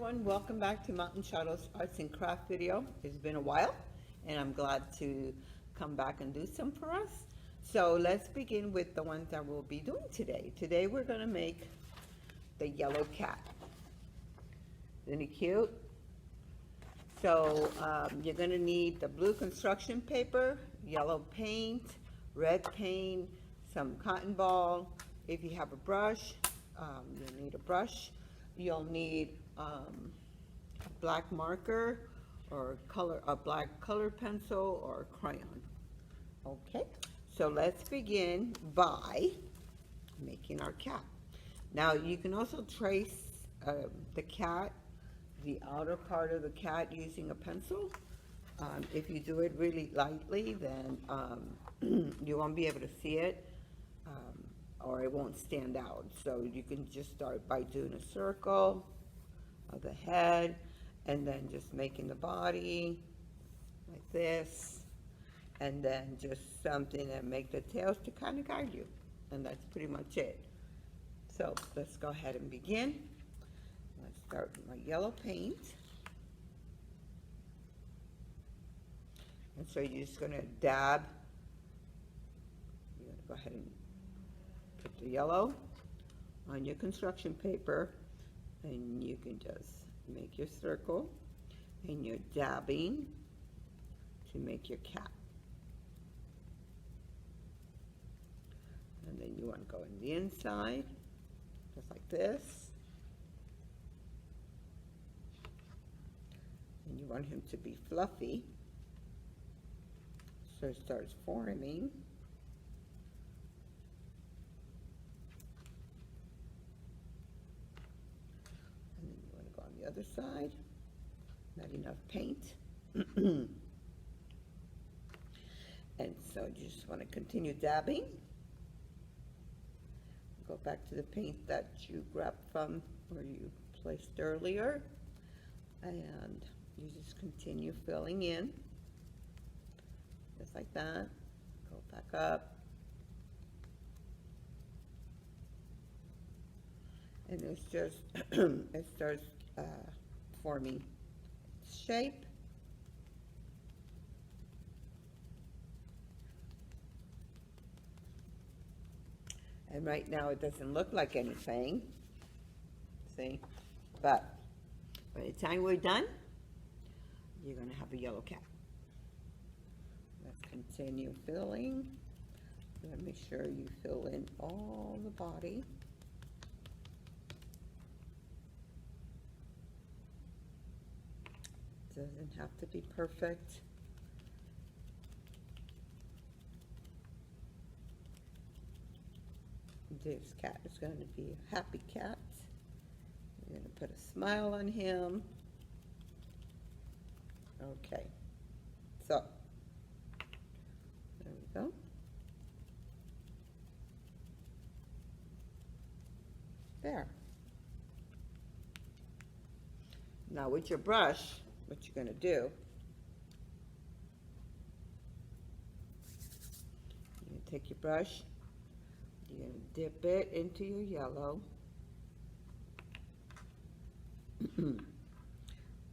Everyone, welcome back to Mountain Shadows Arts and Craft video. It's been a while and I'm glad to come back and do some for us. So let's begin with the ones that we'll be doing today. Today we're going to make the yellow cat. Isn't he cute? So you're going to need the blue construction paper, yellow paint, red paint, some cotton ball. If you have a brush, you'll need a brush. You'll need a black marker or a black color pencil or a crayon. Okay, so let's begin by making our cat. Now you can also trace the cat, the outer part of the cat using a pencil. If you do it really lightly, then you won't be able to see it, or it won't stand out. So you can just start by doing a circle of the head and then just making the body like this, and then just something that make the tails to kind of guide you, and that's pretty much it. So let's go ahead and begin. Let's start with my yellow paint. And so you're just going to dab. You're going to go ahead and put the yellow on your construction paper, and you can just make your circle, and you're dabbing to make your cat. And then you want to go in the inside, just like this. And you want him to be fluffy. So it starts forming. And then you want to go on the other side. Not enough paint. And so you just want to continue dabbing. Go back to the paint that you grabbed from where you placed earlier. And you just continue filling in. Just like that. Go back up. And it's just, it starts forming shape. And right now it doesn't look like anything, see? But by the time we're done, you're gonna have a yellow cat. Let's continue filling. Make sure you fill in all the body. Doesn't have to be perfect. This cat is going to be a happy cat. We're going to put a smile on him. Okay, so there we go. There. Now with your brush, what you're going to do, you're going to take your brush, you're going to dip it into your yellow, and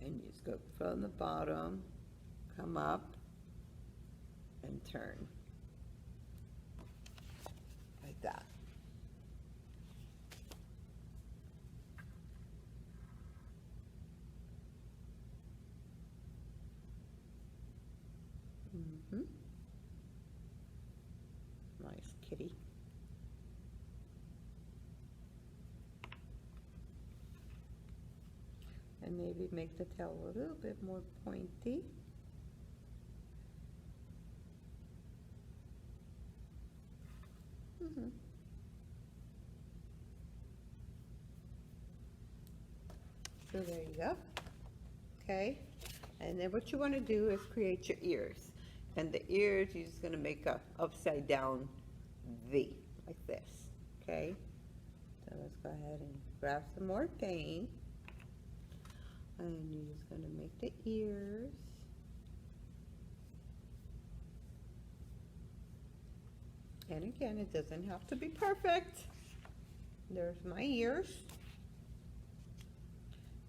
you just go from the bottom, come up, and turn, like that. Nice kitty. And maybe make the tail a little bit more pointy. So there you go. Okay. And then what you want to do is create your ears. And the ears, you're just going to make a upside down V, like this. Okay. So let's go ahead and grab some more paint. And you're just going to make the ears. And again, it doesn't have to be perfect. There's my ears.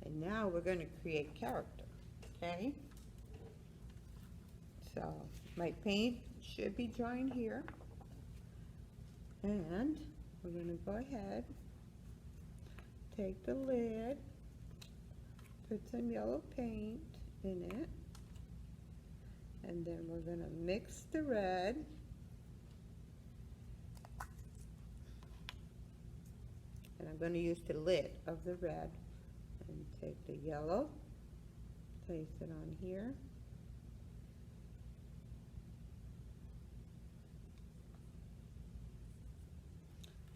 And now we're going to create character, okay? So my paint should be drying here. And we're going to go ahead, take the lid, put some yellow paint in it, and then we're going to mix the red. And I'm going to use the lid of the red and take the yellow, place it on here.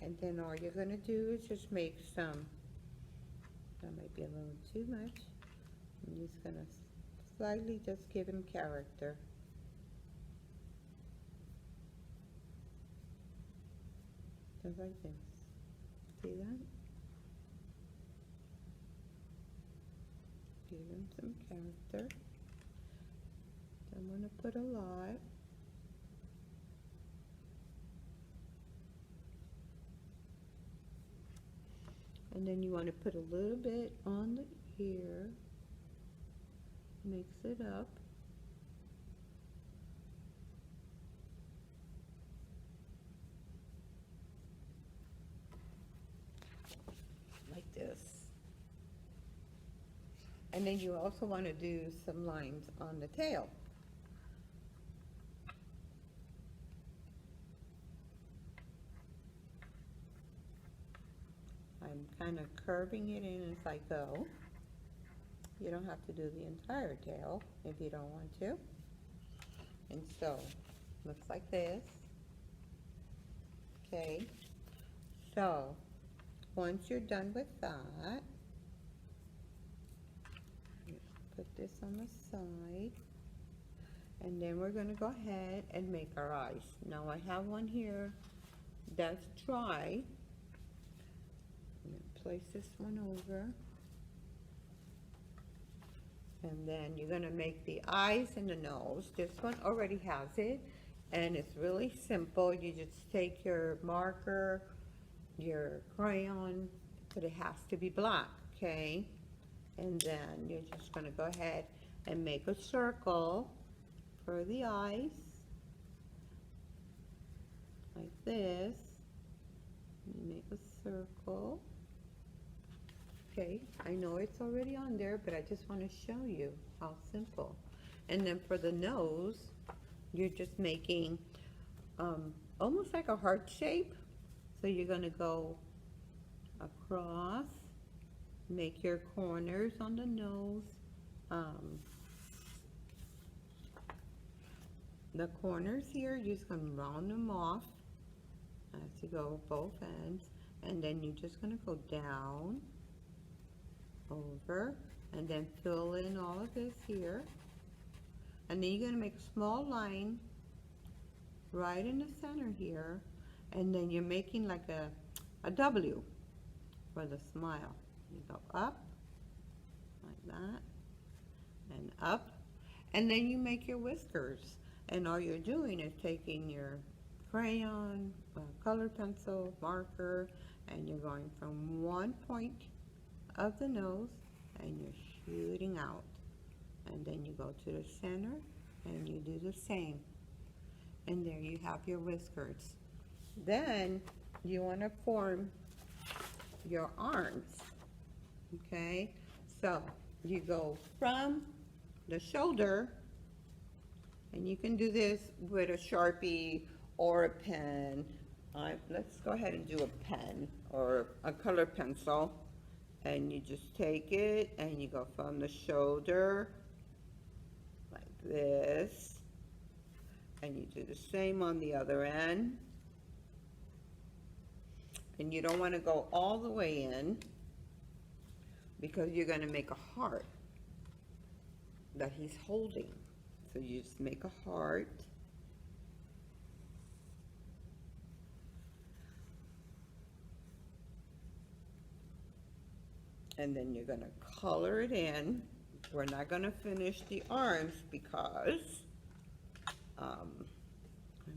And then all you're going to do is just make some, that might be a little too much. I'm just going to slightly just give him character. Just like this. See that? Give him some character. Don't want to put a lot. And then you want to put a little bit on the ear. Mix it up. Like this. And then you also want to do some lines on the tail. I'm kind of curving it in as I go. You don't have to do the entire tail if you don't want to. And so, looks like this. Okay, so once you're done with that, put this on the side, and then we're going to go ahead and make our eyes. Now I have one here that's dry. I'm going to place this one over, and then you're going to make the eyes and the nose. This one already has it, and it's really simple. You just take your marker, your crayon, but it has to be black, okay? And then you're just going to go ahead and make a circle for the eyes, like this. You make a circle. Okay, I know it's already on there, but I just want to show you how simple. And then for the nose, you're just making almost like a heart shape. So you're going to go across, make your corners on the nose. The corners here, you're just going to round them off as you go both ends. And then you're just going to go down, over, and then fill in all of this here. And then you're going to make a small line right in the center here. And then you're making like a W for the smile. You go up, like that, and up. And then you make your whiskers. And all you're doing is taking your crayon, color pencil, marker, and you're going from one point of the nose and you're shooting out. And then you go to the center and you do the same. And there you have your whiskers. Then you want to form your arms, okay? So you go from the shoulder, and you can do this with a Sharpie or a pen. Let's go ahead and do a pen or a color pencil. And you just take it and you go from the shoulder like this. And you do the same on the other end. And you don't want to go all the way in because you're going to make a heart that he's holding. So you just make a heart. And then you're going to color it in. We're not going to finish the arms because I'm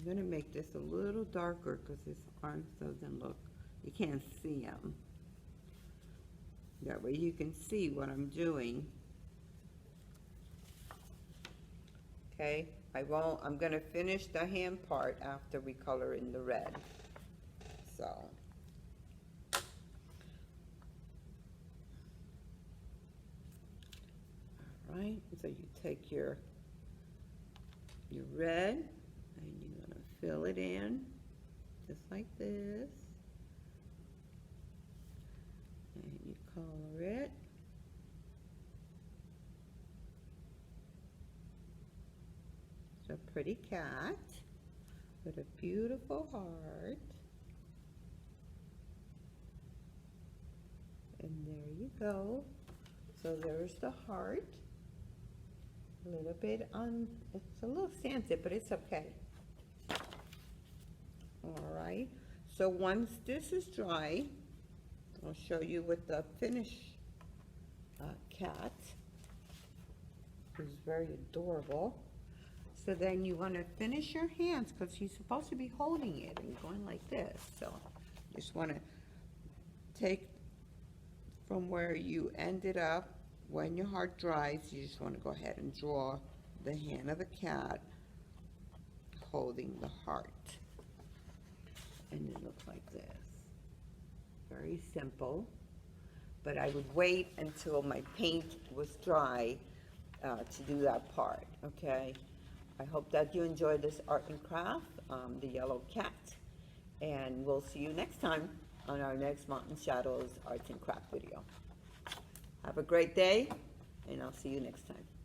going to make this a little darker because his arms doesn't look, you can't see them. That way you can see what I'm doing. Okay, I'm gonna finish the hand part after we color in the red. So. All right, so you take your red and you're gonna fill it in just like this. And you color it. It's a pretty cat with a beautiful heart. And there you go. So there's the heart. A little bit it's a little sanded, but it's okay. All right. So once this is dry, I'll show you with the finished cat, who's very adorable. So then you want to finish your hands because you're supposed to be holding it and going like this. So just want to take from where you ended up. When your heart dries, you just want to go ahead and draw the hand of the cat holding the heart. And it looks like this. Very simple. But I would wait until my paint was dry to do that part, okay? I hope that you enjoyed this art and craft, the yellow cat. And we'll see you next time on our next Mountain Shadows Arts and Craft video. Have a great day, and I'll see you next time.